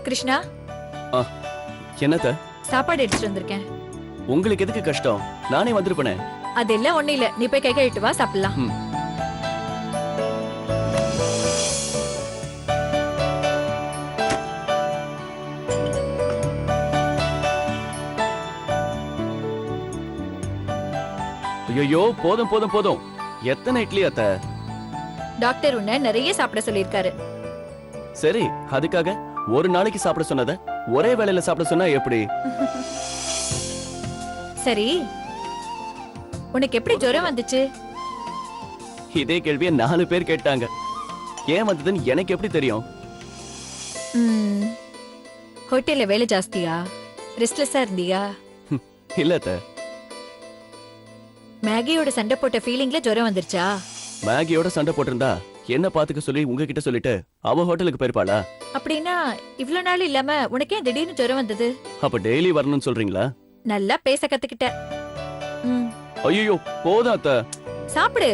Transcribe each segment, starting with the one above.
கிருஷ்ணா, என்னத்த? சாப்பாடு எடுத்துட்டு வந்திருக்கேன். உங்களுக்கு எதுக்கு கஷ்டம்? நானே வந்திருப்பேனே. அதெல்லாம் ஒண்ணு இல்ல, நீ போய் கை கழுவிட்டு வா, சாப்பிடலாம். ஐயோ, போதும் போதும் போதும். எத்தனை இட்லி அத்த? டாக்டர் உன்னை நிறைய சாப்பிட சொல்லிருக்காரு. சரி, அதுக்காக ஒரு நாளைக்கு சாப்பிட சொன்னத ஒரே வேளையில சாப்பிட சொன்னா எப்படி? சரி, உனக்கு எப்படி ஜுரம் வந்துச்சு? இதே கேள்வியை 4 பேர் கேட்டாங்க. ஏன் வந்ததுன்னு எனக்கு எப்படி தெரியும்? ஹோட்டல்ல வேலை ஜாஸ்தியா? ரெஸ்ட்லெஸ்ஸா இருந்தியா? இல்ல அத்த. மேகியோட சண்டை போட்ட ஃபீலிங்ல ஜுரம் வந்துருச்சா? மேகியோட சண்டை போட்டிருந்தா என்ன பாத்துக்க சொல்லி உங்ககிட்ட சொல்லிட்டு அவ ஹோட்டலுக்கு போயிருப்பாளா? அப்படின்னா இவ்ளோ நாள் இல்லாம உனக்கே திடீர்னு ஜுரம் வந்தது? அப்ப டெய்லி வரணும்னு சொல்றீங்களா? நல்லா பேச கத்துக்கிட்ட. ஐயோ, போதும் அத்த. சாப்பிடு.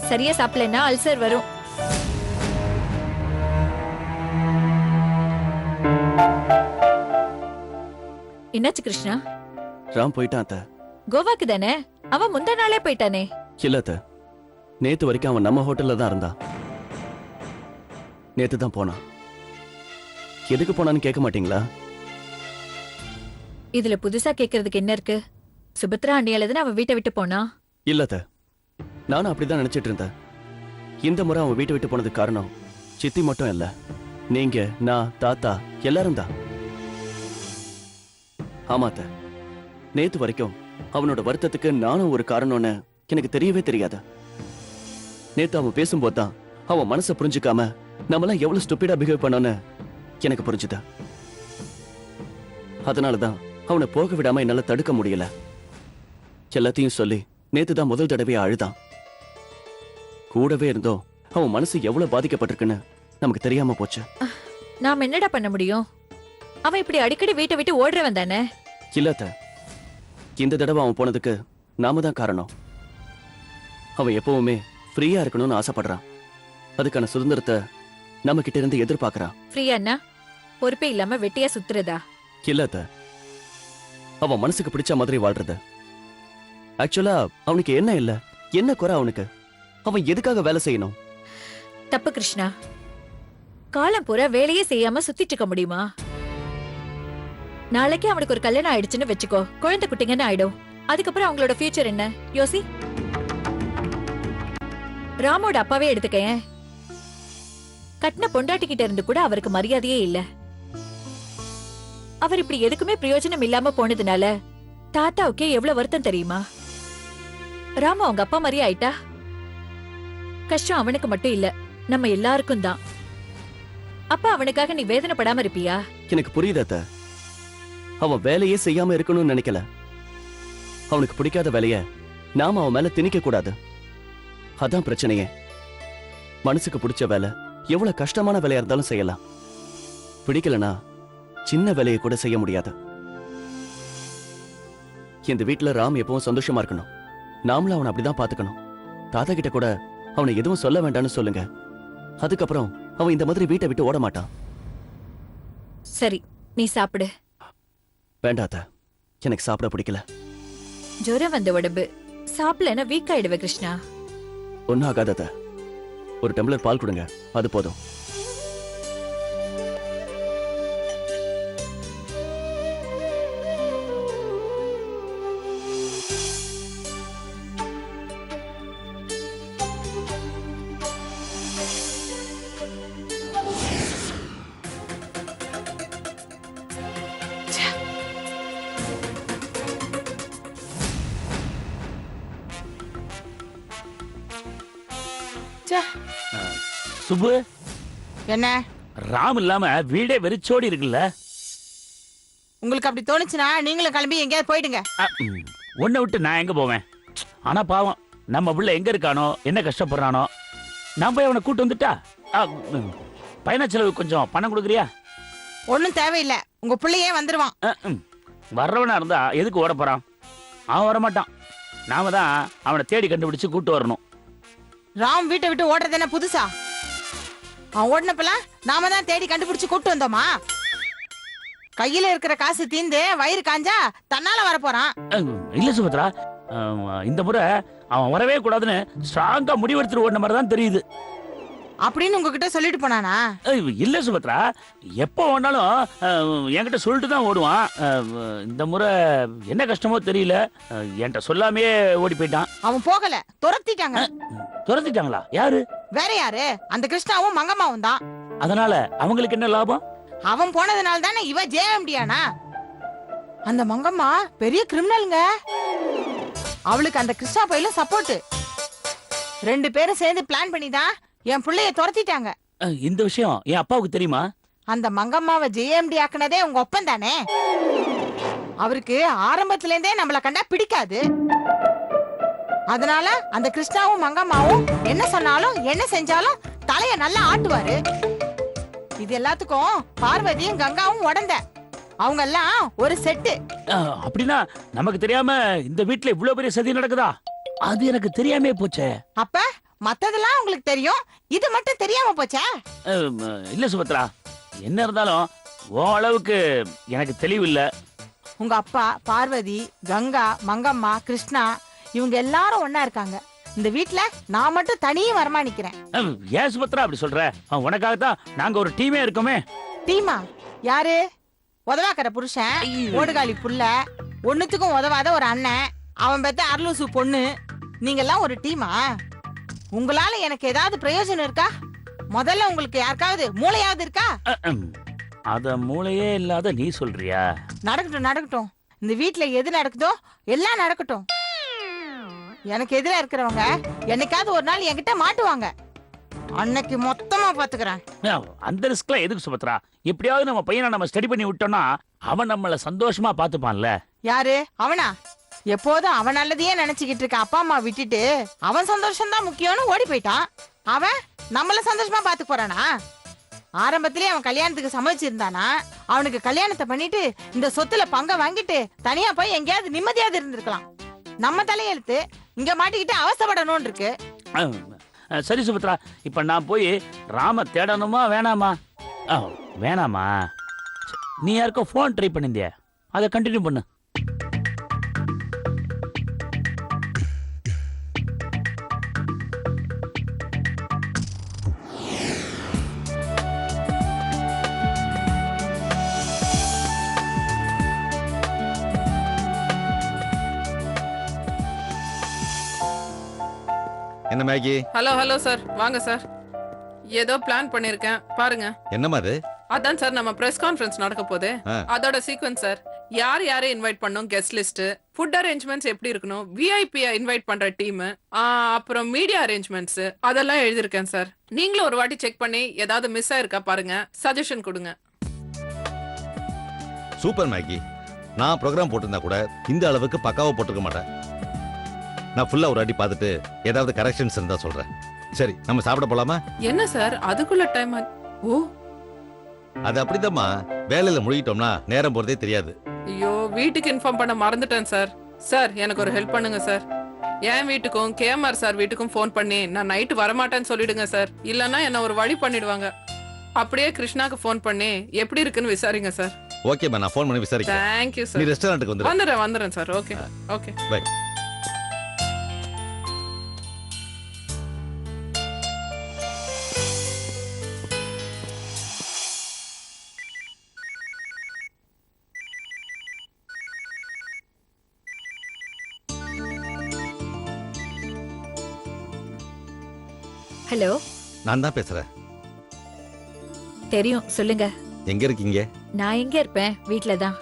சரியா சாப்பிடலன்னா அல்சர் வரும். என்னாச்சு கிருஷ்ணா? ராம் போயிட்டான் அத்த. கோவாக்கு தானே? அவன் முந்தா நாளே போயிட்டானே. இல்ல அத்த, நேத்து வரைக்கும் அவன் நம்ம ஹோட்டல்ல தான் இருந்தான். நேத்து தான் போனான். எதுக்கு போனான்னு கேட்க மாட்டீங்களா? இதுல புதுசா கேக்குறதுக்கு என்ன இருக்கு? சுபத்ரா அண்ணியால தானே அவன் வீட்டை விட்டு போனா. இல்ல அத்த, நானும் அப்படிதான் நினைச்சிட்டு இருந்தேன். இந்த முறை அவன் வீட்டை விட்டு போனதுக்கு காரணம் சித்தி மட்டும் இல்ல, நீங்க, நான், தாத்தா எல்லாரும் தான். ஆமா அத்த, நேத்து வரைக்கும் அவனோட வருத்தத்துக்கு நானும் ஒரு காரணம்னு எனக்கு தெரியவே தெரியாது. நேத்து அவன் பேசும்போது தான் அவன் மனசை புரிஞ்சுக்காம நம்மளாம் எவ்வளவு ஸ்டூபிடா பிஹேவ் பண்ணோன்னு எனக்கு புரிஞ்சுதா. அதனாலதான் அவனை போக விடாம என்னால தடுக்க முடியல. எல்லாத்தையும் சொல்லி நேத்து தான் முதல் தடவையா அழுதான். கூடவே இருந்தோம் அவன் மனசு எவ்வளவு பாதிக்கப்பட்டிருக்குன்னு நமக்கு தெரியாம போச்சு. நாம என்னடா பண்ண முடியும்? அவன் இப்படி அடிக்கடி வீட்டை விட்டு ஓடுறவன் தானே. இல்லத்த, இந்த தடவை அவன் போனதுக்கு நாம தான் காரணம். அவன் எப்பவுமே ஃப்ரீயா இருக்கணும்னு ஆசைப்படுறான். அதுக்கான சுதந்திரத்தை நம்ம கிட்ட இருந்து எதிர்பார்க்கறான். ஃப்ரீயானா பொறுப்பே இல்லாம வெட்டியா சுத்துறதா? இல்லத்த, அவன் மனசுக்கு பிடிச்ச மாதிரி வாழ்றது. ஆக்சுவலா அவனுக்கு என்ன இல்ல, என்ன குறை அவனுக்கு? அவன் எதுக்காக வேலை செய்யணும்? தப்பு கிருஷ்ணா. காலம் பூரா வேலையே செய்யாம சுத்திட்டு இருக்க முடியுமா? நாளைக்கு அவனுக்கு ஒரு கல்யாணம் ஆயிடுச்சுன்னு வெச்சுக்கோ, குழந்தை குட்டிங்கன்னு ஆயிடும். அதுக்கப்புறம் அவங்களோட ஃபியூச்சர் என்ன யோசி. ராமோட அப்பாவே எடுத்துக்கேன். கட்டின பொண்டாட்டிக்கிட்ட இருந்து கூட அவருக்கு மரியாதையே இல்ல. அவர் இப்படி எதுக்குமே பிரயோஜனம் இல்லாம போனதுனால தாத்தாவுக்கே எவ்வளவு வருத்தம் தெரியுமா? ராமு அவங்க அப்பா மாதிரி ஆயிட்டா கஷ்டம் அவனுக்கு மட்டும் இல்ல, நம்ம எல்லாருக்கும் தான். அப்ப அவனுக்காக நீ வேதனைப்படாம இருப்பியா? எனக்கு புரியுது அத்த. அவன் வேலையே செய்யாம இருக்கணும்னு நினைக்கல. அவனுக்கு பிடிக்காத வேலைய நாம அவன் மேல திணிக்க கூடாது. அதான் பிரச்சனையே. மனசுக்கு பிடிச்ச வேலை எவ்வளவு கஷ்டமான வேலையா இருந்தாலும் செய்யலாம். பிடிக்கலனா சின்ன வேலையை கூட செய்ய முடியாது. இந்த வீட்டுல ராம் எப்பவும் சந்தோஷமா இருக்கணும். நாமளும் அவனை அப்படிதான் பாத்துக்கணும். தாத்தா கிட்ட கூட அவனை எதுவும் சொல்ல வேண்டாம்னு சொல்லுங்க. அதுக்கப்புறம் அவன் இந்த மாதிரி வீட்டை விட்டு ஓட மாட்டான். சரி, நீ சாப்பிடு. வேண்டாத்த, எனக்கு சாப்பிட பிடிக்கல. ஜுரம் வந்த உடம்பு சாப்பிடலன்னா வீக் ஆயிடுவே கிருஷ்ணா. ஒன்னும் ஆகாதத. ஒரு டம்ளர் பால் கொடுங்க, அது போதும். சுப்பு, என்ன ராம் இல்லாம வீடே வெறிச்சோடி இருக்குல்ல? உங்களுக்கு அப்படி தோணுச்சுன்னா நீங்களும் கிளம்பி எங்கேயாவது போயிடுங்க. உன்னை விட்டு நான் எங்க போவேன்? ஆனா பாவம், நம்ம பிள்ளை எங்க இருக்கானோ, என்ன கஷ்டப்படுறானோ, நான் போய் அவனை கூட்டு வந்துட்டா பயண செலவு கொஞ்சம் பணம் கொடுக்குறியா? ஒன்னும் தேவையில்லை, உங்க பிள்ளையே வந்துருவான். வர்றவனா இருந்தா எதுக்கு ஓட போறான்? அவன் வரமாட்டான். நாம தான் அவனை தேடி கண்டுபிடிச்சு கூட்டு வரணும். ராம் வீட்டை விட்டு ஓடுறது என்ன புதுசா? அவன் ஓடினப்பெல்லாம் நாம தான் தேடி கண்டுபிடிச்சு கூட்டு வந்தோமா? கையில இருக்கிற காசு தீந்து வயிறு காஞ்சா தன்னால வர போறான். இல்ல சுபத்ரா, இந்த முறை அவன் வரவே கூடாதுன்னு ஸ்ட்ராங்கா முடிவெடுத்துட்டு ஓடின மாதிரி தான் தெரியுது. அப்படின்னு உங்ககிட்ட சொல்லிட்டு போனானா? இல்ல சுபத்ரா, எப்போ ஓடினாலும் என்கிட்ட சொல்லிட்டு தான் ஓடுவான். இந்த முறை என்ன கஷ்டமோ தெரியல, என்கிட்ட சொல்லாமே ஓடி போயிட்டான். அவன் போகல, துரத்திட்டாங்க. துரத்திட்டாங்களா? யாரு? வேற யாரு? அந்த கிருஷ்ணாவும் மங்கம்மாவும் தான். அதனால அவங்களுக்கு என்ன லாபம்? அவன் போனதுனால தானே இவ ஜெயம்டியானா? அந்த மங்கம்மா பெரிய கிரிமினலுங்க. அவளுக்கு அந்த கிருஷ்ணா பையில சப்போர்ட். 2 பேரும் சேர்ந்து பிளான் பண்ணிதான் என் பிள்ளைய துரத்திட்டாங்க. இந்த விஷயம் என் அப்பாவுக்கு தெரியுமா? அந்த மங்கம்மாவை ஜெயம்டி ஆக்குனதே உங்க ஒப்பன் தானே. அவருக்கு ஆரம்பத்துல இருந்தே நம்மள கண்டா பிடிக்காது. அதனால அந்த கிருஷ்ணாவும் மங்கம்மாவும் என்ன சொன்னாலும் என்ன செஞ்சாலும் தலைய நல்லா ஆட்டுவாரு. இது எல்லாத்துக்கும் பார்வதியும் கங்காவும் உடந்த. அவங்க எல்லாம் ஒரு செட்டு. அப்படின்னா நமக்கு தெரியாம இந்த வீட்டுல இவ்வளவு பெரிய சதி நடக்குதா? அது எனக்கு தெரியாமே போச்சே. அப்ப மத்ததெல்லாம் உங்களுக்கு தெரியும், இது மட்டும் தெரியாம போச்சா? இல்ல சுபத்ரா, என்ன இருந்தாலும் உன் அளவுக்கு எனக்கு தெளிவு இல்ல. உங்க அப்பா, பார்வதி, கங்கா, மங்கம்மா, கிருஷ்ணா இவங்க எல்லாரும் ஒன்னா இருக்காங்க. இந்த வீட்ல நான் மட்டும் தனியே வரமானிக்கிறேன். ஏன் சுபத்ரா அப்படி சொல்ற? உனக்காகத்தான் நாங்க ஒரு டீமே இருக்கோமே. டீமா? யாரு? உதவாக்கற புருஷன், ஓடுகாலி புள்ள, ஒண்ணுத்துக்கும் உதவாத ஒரு அண்ணன், அவன் பெத்த அருளூசு பொண்ணு, நீங்க எல்லாம் ஒரு டீமா? உங்களால எனக்கு ஏதாவது பிரயோஜனம் இருக்கா? முதல்ல உங்களுக்கு யாருக்காவது மூளையாவது இருக்கா? அத மூளையே இல்லாத நீ சொல்றியா? நடக்கட்டும் நடக்கட்டும், இந்த வீட்ல எது நடக்குதோ எல்லாம் நடக்கட்டும். எனக்கு எதிரா இருக்கிறவங்க என்னைக்காவது ஒரு நாள் என்கிட்ட மாட்டுவாங்க. அன்னைக்கு மொத்தமா பாத்துக்கிறேன். அந்த ரிஸ்க்லாம் எதுக்கு சுபத்ரா? எப்படியாவது நம்ம பையனை நம்ம ஸ்டடி பண்ணி விட்டோம்னா அவன் நம்மள சந்தோஷமா பாத்துப்பான்ல. யாரு அவனா? எப்போதும் அவன் நல்லதையே நினைச்சுக்கிட்டு இருக்க அப்பா அம்மா விட்டுட்டு அவன் சந்தோஷம் தான் முக்கியம்னு ஓடி போயிட்டான். அவன் நம்மள சந்தோஷமா பாத்து போறானா? ஆரம்பத்திலேயே அவன் கல்யாணத்துக்கு சமைச்சிருந்தானா அவனுக்கு கல்யாணத்தை பண்ணிட்டு இந்த சொத்துல பங்க வாங்கிட்டு தனியா போய் எங்கேயாவது நிம்மதியாவது இருந்திருக்கலாம். நம்ம தலையெழுத்து இங்க மாட்டிக்கிட்டு அவஸ்தைப்படணும்னு இருக்கு. சரி சுபத்ரா, இப்ப நான் போய் ராம தேடணுமா வேணாமா? வேணாமா? நீ யாருக்கோ போன் ட்ரை பண்ணிருந்திய, அதை கண்டினியூ பண்ணு. என்ன மேகி? ஹலோ ஹலோ சார், வாங்க சார். ஏதோ பிளான் பண்ணிருக்கேன் பாருங்க. என்னமா அது? அதான் சார் நம்ம பிரஸ் கான்ஃபரன்ஸ் நடக்க போகுது, அதோட சீக்வென்ஸ் சார். யார் யாரை இன்வைட் பண்ணோம், கெஸ்ட் லிஸ்ட், ஃபுட் அரேஞ்ச்மெண்ட்ஸ் எப்படி இருக்கணும், விஐபி இன்வைட் பண்ற டீம், அப்புறம் மீடியா அரேஞ்ச்மெண்ட்ஸ் அதெல்லாம் எழுதிருக்கேன் சார். நீங்களும் ஒரு வாட்டி செக் பண்ணி ஏதாவது மிஸ் ஆயிருக்கா பாருங்க, சஜஷன் கொடுங்க. Super Maggi. நான் ப்ரோக்ராம் போட்டிருந்தா கூட இந்த அளவுக்கு பக்காவா போட்டிருக்க மாட்டேன். நான் ஃபுல்லா ஒரு வாட்டி பார்த்துட்டு ஏதாவது கரெக்ஷன்ஸ் இருந்தா சொல்றேன். சரி, நம்ம சாப்பிட போலாமா? என்ன சார் அதுக்குள்ள டைம்? ஓ, அது அப்படிதாம்மா, வேலையில முழுகிட்டோம்னா நேரம் போறதே தெரியாது. ஐயோ, வீட்டுக்கு இன்ஃபார்ம் பண்ண மறந்துட்டேன் சார். சார் எனக்கு ஒரு ஹெல்ப் பண்ணுங்க சார். என் வீட்டுக்கும் கேஎம்ஆர் சார் வீட்டுக்கும் ஃபோன் பண்ணி நான் நைட்டு வரமாட்டேன்னு சொல்லிடுங்க சார். இல்லன்னா என்ன ஒரு வழி பண்ணிடுவாங்க. அப்படியே கிருஷ்ணாக்கு ஃபோன் பண்ணி எப்படி இருக்குன்னு விசாரிங்க சார். ஓகேம்மா, நான் ஃபோன் பண்ணி விசாரிக்கிறேன். தேங்க்யூ நீ சார். ரெஸ்டாரண்ட்டுக்கு வந்துரு. வந்துடுறேன் sir. Okay okay bye. Hello, நான் தான் பேசுறேன். தெரியும், சொல்லுங்க. எங்க இருக்கீங்க? நான் எங்க இருப்பேன்? வீட்ல தான்.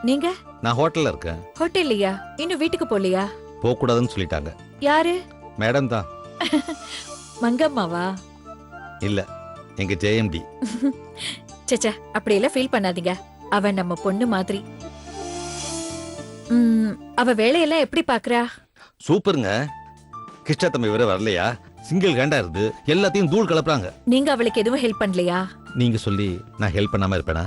நீங்க? நான் ஹோட்டல்ல இருக்கேன். ஹோட்டல்லையா? இன்னும் வீட்டுக்கு போகலையா? போக கூடாதுன்னு சொல்லிட்டாங்க. யாரு? மேடம் தான். மங்கம்மாவா? இல்ல, எங்க ஜெயம்டி. சச்சா, அப்படியெல்லாம் ஃபீல் பண்ணாதீங்க. அவ நம்ம பொண்ணு மாதிரி. அவ வேலையெல்லாம் எப்படி பாக்குறா? சூப்பருங்க. கிருஷ்ணா தம்பி வேற வரலையா? சிங்கிள் ஹேண்டா இருந்து எல்லாத்தையும் தூள் கலப்புறாங்க. நீங்க அவளுக்கு எதுவும் ஹெல்ப் பண்ணலையா? நீங்க சொல்லி நான் ஹெல்ப் பண்ணாம இருப்பேனா?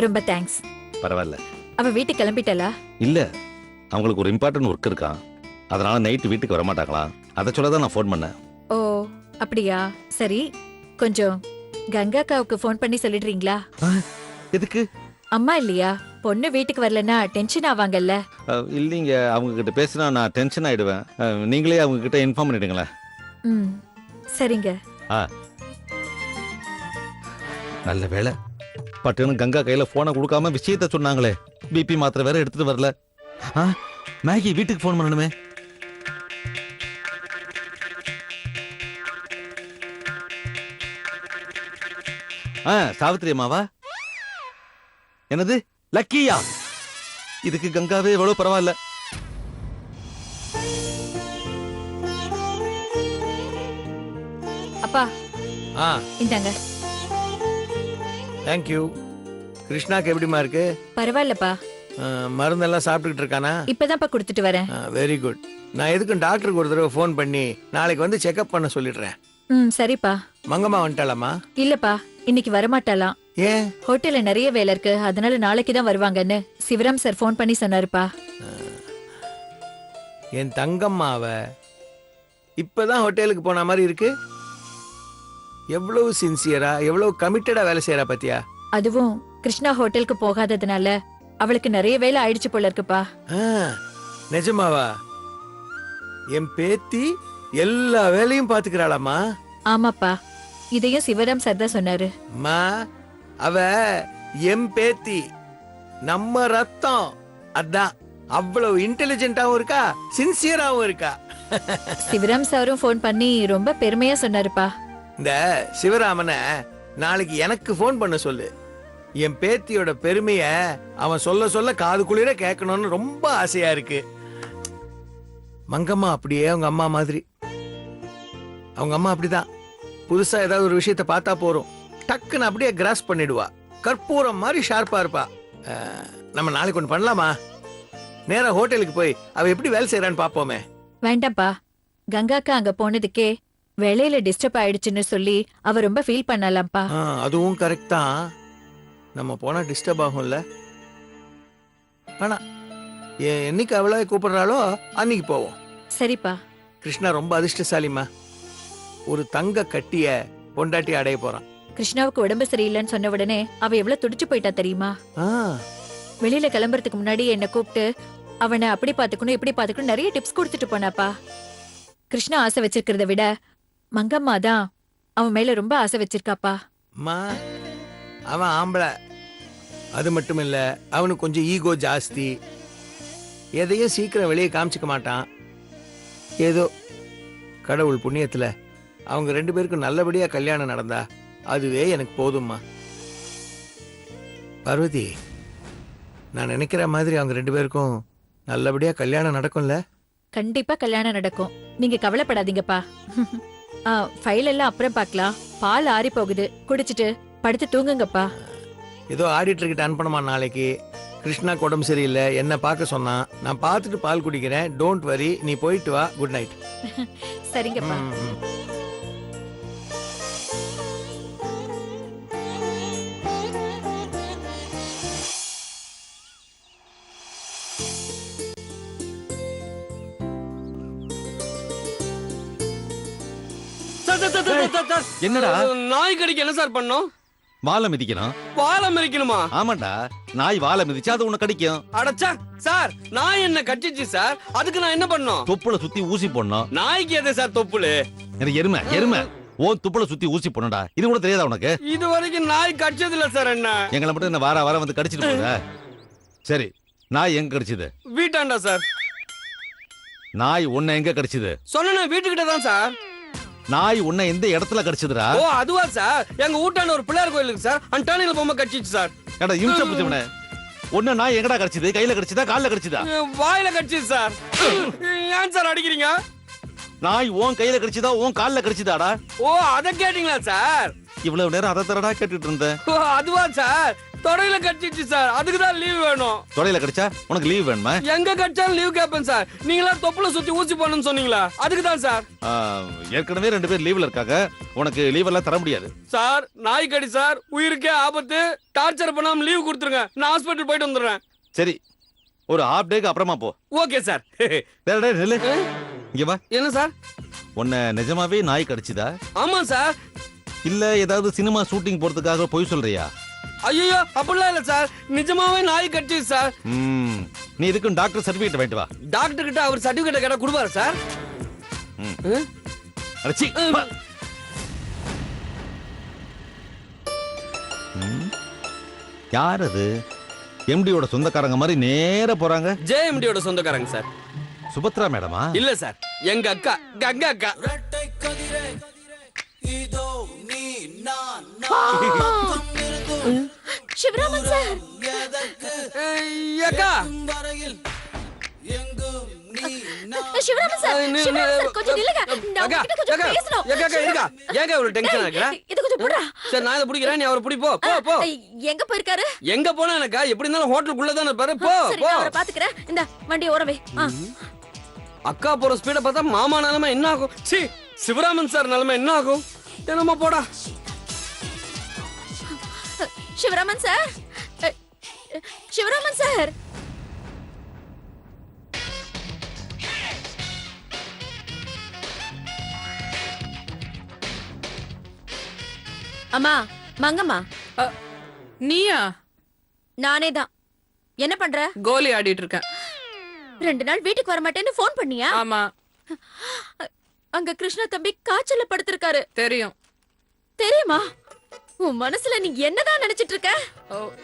ரொம்ப தேங்க்ஸ். பரவாயில்ல. அவ வீட்டுக்கு கிளம்பிட்டலா? இல்ல, அவங்களுக்கு ஒரு இம்பார்ட்டன்ட் ஒர்க் இருக்கான். அதனால நைட்டு வீட்டுக்கு வர மாட்டாங்களா? அதை சொல்லதான் நான் ஃபோன் பண்ணேன். ஓ, அப்படியா? சரி, கொஞ்சம் கங்காக்காவுக்கு ஃபோன் பண்ணி சொல்லிடுறீங்களா? எதுக்கு? அம்மா இல்லையா? பொண்ணு வீட்டுக்கு வரலன்னா டென்ஷன் ஆவாங்கல்ல. இல்லைங்க, அவங்க கிட்ட பேசினா நான் டென்ஷன் ஆயிடுவேன். நீங்களே அவங்க கிட்ட இன்ஃபார்ம் பண்ணிடுங்களேன். ம் சரிங்க. நல்ல வேளை பட்டுன்னு கங்கா கையில போனை கொடுக்காம விஷயத்த சொன்னாங்களே. பிபி மாத்திரை வேற எடுத்துட்டு வரல. மேகி வீட்டுக்கு போன் பண்ணணுமே. சாவித்திரி அம்மாவா? என்னது லக்கியா? இதுக்கு கங்காவே எவ்வளவு பரவாயில்ல. அப்பா ஆ இந்தாங்க. தேங்க்யூ. கிருஷ்ணாக்கு எப்படிமா இருக்கு? பரவாயில்லப்பா, மருந்தெல்லாம் சாப்பிட்டுக்கிட்டு இருக்கானா? இப்பதான்ப்பா கொடுத்துட்டு வரேன். Very good. நான் எதுக்கும் டாக்டருக்கு ஒரு தடவை ஃபோன் பண்ணி நாளைக்கு வந்து செக்அப் பண்ண சொல்லிடுறேன். ம் சரிப்பா. மங்கம்மா வந்துட்டாளாமா? இல்லப்பா, இன்னைக்கு வரமாட்டாளாம். ஏன்? ஹோட்டல்ல நிறைய வேலை இருக்கு, அதனால நாளைக்கு தான் வருவாங்கன்னு சிவராம் சார் ஃபோன் பண்ணி சொன்னாருப்பா. என் தங்கம்மாவ இப்பதான் ஹோட்டலுக்கு போன மாதிரி இருக்கு. எவ்வளவு சின்சியரா, எவ்வளவு கமிட்டடா வேலை செய்யறா பாத்தியா? அதுவும் கிருஷ்ணா ஹோட்டலுக்கு போகாததுனால அவளுக்கு நிறைய வேலை ஆயிடுச்சு போல இருக்குப்பா. நிஜமாவா? என் பேத்தி எல்லா வேலையும் பாத்துக்கிறாளாமா? ஆமாப்பா, இதையும் சிவராம் சார் தான் சொன்னாரு. அம்மா, அவ என் பேத்தி, நம்ம ரத்தம். அதான் அவ்வளவு இன்டெலிஜென்ட்டாவும் இருக்கா, சின்சியராவும் இருக்கா. சிவராம் சாரும் ஃபோன் பண்ணி ரொம்ப பெருமையா சொன்னாருப்பா. இந்த சிவராமனை நாளைக்கு எனக்கு ஃபோன் பண்ண சொல்லு. என் பேத்தியோட பெருமைய அவன் சொல்ல சொல்ல காது குளிர கேட்கணும்னு ரொம்ப ஆசையா இருக்கு. மங்கம்மா அப்படியே அவங்க அம்மா மாதிரி. அவங்க அம்மா அப்படிதான். புதுசா ஏதாவது ஒரு விஷயத்த பார்த்தா போறோம், டக்குன்னு அப்படியே கிராஸ் பண்ணிடுவா. கற்பூரம் மாதிரி ஷார்ப்பா இருப்பா. நம்ம நாளைக்கு ஒன்று பண்ணலாமா? நேரா ஹோட்டலுக்கு போய் அவ எப்படி வேலை செய்யறான்னு பாப்போமே. வேண்டாப்பா, கங்காக்கா அங்க போனதுக்கே வேலையில டிஸ்டர்ப் ஆயிடுச்சுன்னு சொல்லி அவ ரொம்ப ஃபீல் பண்ணலாம்ப்பா. அதுவும் கரெக்ட் தான். நம்ம போனா டிஸ்டர்ப் ஆகும்ல. ஆனா என்னைக்கு அவளை கூப்பிடுறாளோ அன்னைக்கு போவோம். சரிப்பா. கிருஷ்ணா ரொம்ப அதிர்ஷ்டசாலிமா. ஒரு தங்க கட்டிய பொண்டாட்டி அடைய போறான். கிருஷ்ணாவுக்கு உடம்பு சரியில்லைன்னு சொன்ன உடனே அவ எவ்வளவு துடிச்சு போயிட்டா தெரியுமா? வெளியில கிளம்புறதுக்கு முன்னாடி என்ன கூப்பிட்டு அவனை அப்படி பாத்துக்கணும் இப்படி பாத்துக்கணும் நிறைய டிப்ஸ் கொடுத்துட்டு போனாப்பா. கிருஷ்ணா ஆசை வச்சிருக்கிறத விட மங்கம்மா தான் அவன் மேல ரொம்ப ஆசை வச்சிருக்காப்பா. அம்மா, அவன் ஆம்பளை. அது மட்டும் இல்ல, அவனுக்கு கொஞ்சம் ஈகோ ஜாஸ்தி. எதையும் சீக்கிரம் வெளியே காமிச்சிக்க மாட்டான். ஏதோ கடவுள் புண்ணியத்துல அவங்க 2 பேருக்கும் நல்லபடியா கல்யாணம் நடந்தா அதுவே எனக்கு போதும்மா. பார்வதி, நான் நினைக்கிற மாதிரி அவங்க 2 பேருக்கும் நல்லபடியா கல்யாணம் நடக்கும்ல? கண்டிப்பா கல்யாணம் நடக்கும், நீங்க கவலைப்படாதீங்கப்பா. ஃபைல் எல்லாம் அப்புறம் பார்க்கலாம். பால் ஆறி போகுது, குடிச்சிட்டு படுத்து தூங்குங்கப்பா. ஏதோ ஆடிட்டர் கிட்ட அனுப்பணுமா நாளைக்கு? கிருஷ்ணாக்கு உடம்பு சரியில்லை, என்ன பார்க்க சொன்னான். நான் பார்த்துட்டு பால் குடிக்கிறேன். டோன்ட் வரி, நீ போயிட்டு வா. Good night. சரிங்கப்பா. என்னடா? நாய் கடிக்க என்ன சார் பண்ணோம்? வாழை மிதிக்கணும். வாழை மிதிக்கணுமா? ஆமாண்டா, நாய் வாழை மிதிச்சா அது உன்னை கடிக்கும். அடச்சா சார், நாய் என்ன கடிச்சிச்சு சார், அதுக்கு நான் என்ன பண்ணோம்? தொப்புல சுத்தி ஊசி போடணும். நாய்க்கு எது சார் தொப்புளு? எருமை எருமை ஓ துப்புல சுத்தி ஊசி போடணும்டா. இது கூட தெரியாதா உனக்கு? இது வரைக்கும் நாய் கடிச்சது இல்ல சார். என்ன எங்களை மட்டும் என்ன வார வாரம் வந்து கடிச்சிட்டு போகுதா? சரி, நாய் எங்க கடிச்சது? வீட்டாண்டா சார். நாய் உன்னை எங்க கடிச்சது? சொன்ன வீட்டுக்கிட்ட தான் சார். நாய் உன்னை எந்த இடத்துல கடிச்சதுடா? ஓ அதுவா சார், எங்க வீட்டாண்ட ஒரு பிள்ளையார் கோயில் இருக்கு சார், அண்டானில பொம்மை கடிச்சிச்சு சார். ஏடா இம்ச புடிச்சவனே, உன்ன நாய் எங்கடா கடிச்சது? கையில கடிச்சதா கால்ல கடிச்சதா? வாயில கடிச்சிச்சு சார். ஏன் சார் அடிக்கிறீங்க? நாய் உன் கையில கடிச்சதா உன் கால்ல கடிச்சதாடா? ஓ அத கேட்டீங்களா சார்? இவ்வளவு நேரம் அதை தரடா கேட்டுட்டு இருந்தேன். ஓ அதுவா சார், தொடையில கடிச்சிச்சு சார், அதுக்கு தான் லீவ் வேணும். தொடையில கடிச்சா உனக்கு லீவ் வேணுமா? எங்க கடிச்சாலும் லீவ் கேட்பேன் சார். நீங்களா தொப்புல சுத்தி ஊசி போடணும்னு சொன்னீங்களா, அதுக்கு தான் சார். ஏற்கனவே 2 பேர் லீவ்ல இருக்காங்க, உனக்கு லீவ் எல்லாம் தர முடியாது சார். நாய் கடி சார், உயிருக்கே ஆபத்து. டார்ச்சர் பண்ணாம லீவ் கொடுத்துருங்க, நான் ஹாஸ்பிட்டல் போயிட்டு வந்துடுறேன். சரி, ஒரு ஹாஃப் டேக்கு அப்புறமா போ. Okay sir. இங்க வா. என்ன சார்? உன்னை நிஜமாவே நாய் கடிச்சுதா? ஆமா சார். இல்ல ஏதாவது சினிமா ஷூட்டிங் போறதுக்காக போய் சொல்றியா? ஐயோ அப்படிலாம் இல்ல சார், நிஜமாவே நாய் கடிச்சு சார். நீ இதுக்கும் டாக்டர் சர்டிபிகேட் வாங்கிட்டு வா. டாக்டர் கிட்ட அவர் சர்டிபிகேட் கேட்டா கொடுப்பாரு சார். அடச்சி யார் அது? எம்டியோட சொந்தக்காரங்க மாதிரி நேரா போறாங்க. ஜேஎம்டியோட சொந்தக்காரங்க சார். சுபத்ரா மேடமா? இல்ல சார், எங்க அக்கா, கங்கா அக்கா. சிவராமன் சார், அக்கா சிவராமன் சார், சிவராமன் சார், கொஞ்சம் நில்லுங்க. நான் அக்கா, உங்ககிட்ட கொஞ்சம் அக்கா, பேசணும். அக்கா, அக்கா, இருக்கா? ஏங்க இவ்வளவு டென்ஷன் ஆகுற? இது கொஞ்சம் புடுறா. சரி, நான் இதை பிடிக்கிறேன், நீ அவரை பிடி, போ போ போ. எங்க போயிருக்காரு? எங்க போனா எனக்கா? எப்படி இருந்தாலும் ஹோட்டலுக்குள்ள தானே இருப்பாரு. போ சரி, போ. நான் அவரை பாத்துக்கிறேன். இந்த வண்டியை ஓரவே. அக்கா போற ஸ்பீட பார்த்தா மாமா நிலைமை என்ன ஆகும்? சி, சிவராமன் சார் நிலைமை என்ன ஆகும்? என்னமா போடா. Sivaraman sir, Sivaraman sir. அம்மா, மங்கம்மா. நீயா? நானே தான். என்ன பண்ற? கோலி ஆடிட்டு இருக்கேன். 2 நாள் வீட்டுக்கு வர மாட்டேன்னு ஃபோன் பண்ணியா? ஆமா அங்க கிருஷ்ணா தம்பி காய்ச்சல்ல படுத்திருக்காரு. தெரியும். தெரியுமா? உன் மனசுல நீ என்னதான் நினைச்சிட்டு இருக்க?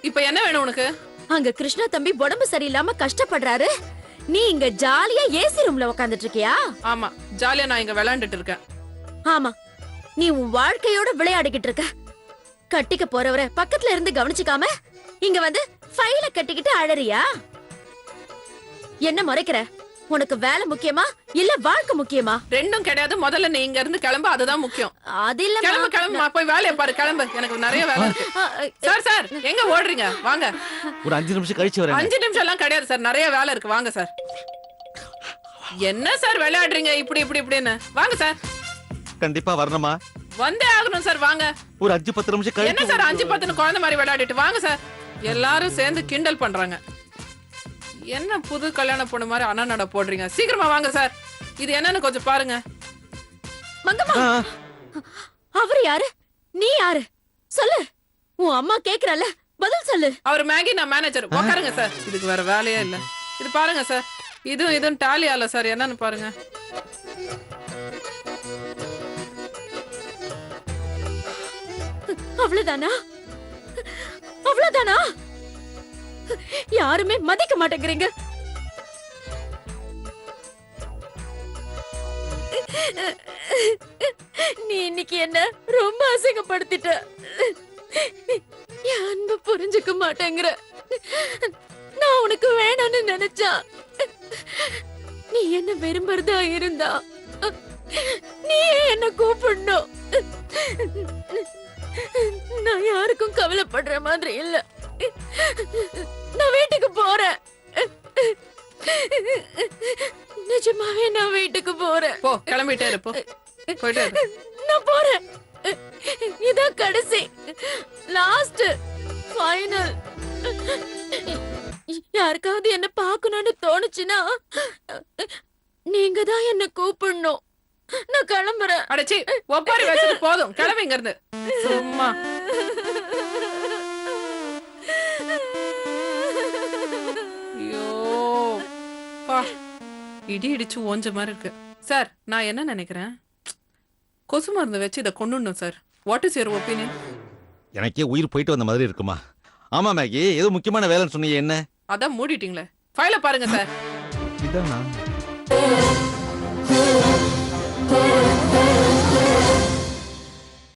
இப்ப என்ன வேணும் உனக்கு? அங்க கிருஷ்ணா தம்பி உடம்பு சரியில்லாம கஷ்டப்படுறாரு. நீ இங்க ஜாலியா ஏசி ரூம்ல உட்கார்ந்துட்டு இருக்கியா? ஆமா, ஜாலியா நான் இங்க விளையாண்டுட்டு இருக்கேன். ஆமா, நீ உன் வாழ்க்கையோட விளையாடிக்கிட்டு இருக்க. கட்டிக்க போறவரை பக்கத்துல இருந்து கவனிச்சுக்காம இங்க வந்து ஃபைல கட்டிக்கிட்டு அழறியா? என்ன முறைக்கிற? உனக்கு வேலை முக்கியமா இல்ல வாழ்க்கை முக்கியமா? ரெண்டும் கிடையாது. முதல்ல நீ இங்க இருந்து கிளம்பு, அதுதான் முக்கியம். அது இல்ல. கிளம்பு கிளம்பு, போய் வேலையை பாரு. கிளம்பு, எனக்கு நிறைய வேலை இருக்கு. சார் சார், எங்க ஓடுறீங்க? வாங்க. ஒரு 5 நிமிஷம் கழிச்சு வரேன். 5 நிமிஷம் எல்லாம் கிடையாது சார், நிறைய வேலை இருக்கு. வாங்க சார். என்ன சார் விளையாடுறீங்க இப்படி இப்படி இப்படின்னு? வாங்க சார். கண்டிப்பா வரணுமா? வந்தே ஆகணும் சார். வாங்க. ஒரு 5-10 நிமிஷம் கழிச்சு. என்ன சார் 5-10 குழந்தை மாதிரி விளையாடிட்டு? வாங்க சார். எல்லாரும் சேர்ந்து கிண்டல் பண்றாங்க. என்ன புது கல்யாண பொண்ணு மாதிரி அண்ணனோட போடுறீங்க? சீக்கிரமா வாங்க சார். இது என்னன்னு கொஞ்சம் பாருங்க. மங்கம்மா, அவரு யாரு? நீ யாரு? சொல்லு. உன் அம்மா கேக்குறல, பதில் சொல்லு. அவர் மேகி, நான் மேனேஜர். உட்காருங்க சார். இதுக்கு வேற வேலையே இல்ல. இது பாருங்க சார். இதுவும் டாலி ஆல சார். என்னன்னு பாருங்க. அவ்வளவுதானா? அவ்வளவுதானா? யாருமே மதிக்க மாட்டேங்கிறீங்க. நீ இன்னைக்கு என்ன ரொம்ப அசிங்கப்படுத்திட்ட. என் அன்பு புரிஞ்சுக்க மாட்டேங்கிற. நான் உனக்கு வேணும்னு நினைச்சா நீ என்ன விரும்புறதா இருந்தா நீ என்ன கூப்பிடணும். நான் யாருக்கும் கவலைப்படுற மாதிரி இல்ல. நான் வீட்டுக்கு போறேன். நிஜமாவே நான் வீட்டுக்கு போறேன். போ, கிளம்பிட்டே இரு. போ, போயிட்டே இரு. நான் போறேன். இதான் கடைசி, லாஸ்ட், ஃபைனல். யாருக்காவது என்ன பார்க்கணும்னு தோணுச்சுன்னா நீங்க தான் என்ன கூப்பிடணும். நான் கிளம்புறேன். அடச்சி, ஒப்பாரி வச்சது போதும். கிளம்பி இங்க இருந்து. சும்மா. ஐயோ பா, இடி இடிச்சு ஓஞ்ச மாதிரி இருக்கு. சார், நான் என்ன நினைக்கிறேன், கொசு மருந்து வச்சு இதை கொண்டுடணும் sir. What is your opinion? எனக்கே உயிர் போயிட்டு வந்த மாதிரி இருக்குமா? ஆமா மேகி, ஏதோ முக்கியமான வேலைன்னு சொன்னீங்க. என்ன? அதான் மூடிட்டீங்களே. ஃபைல பாருங்க சார். இதானா?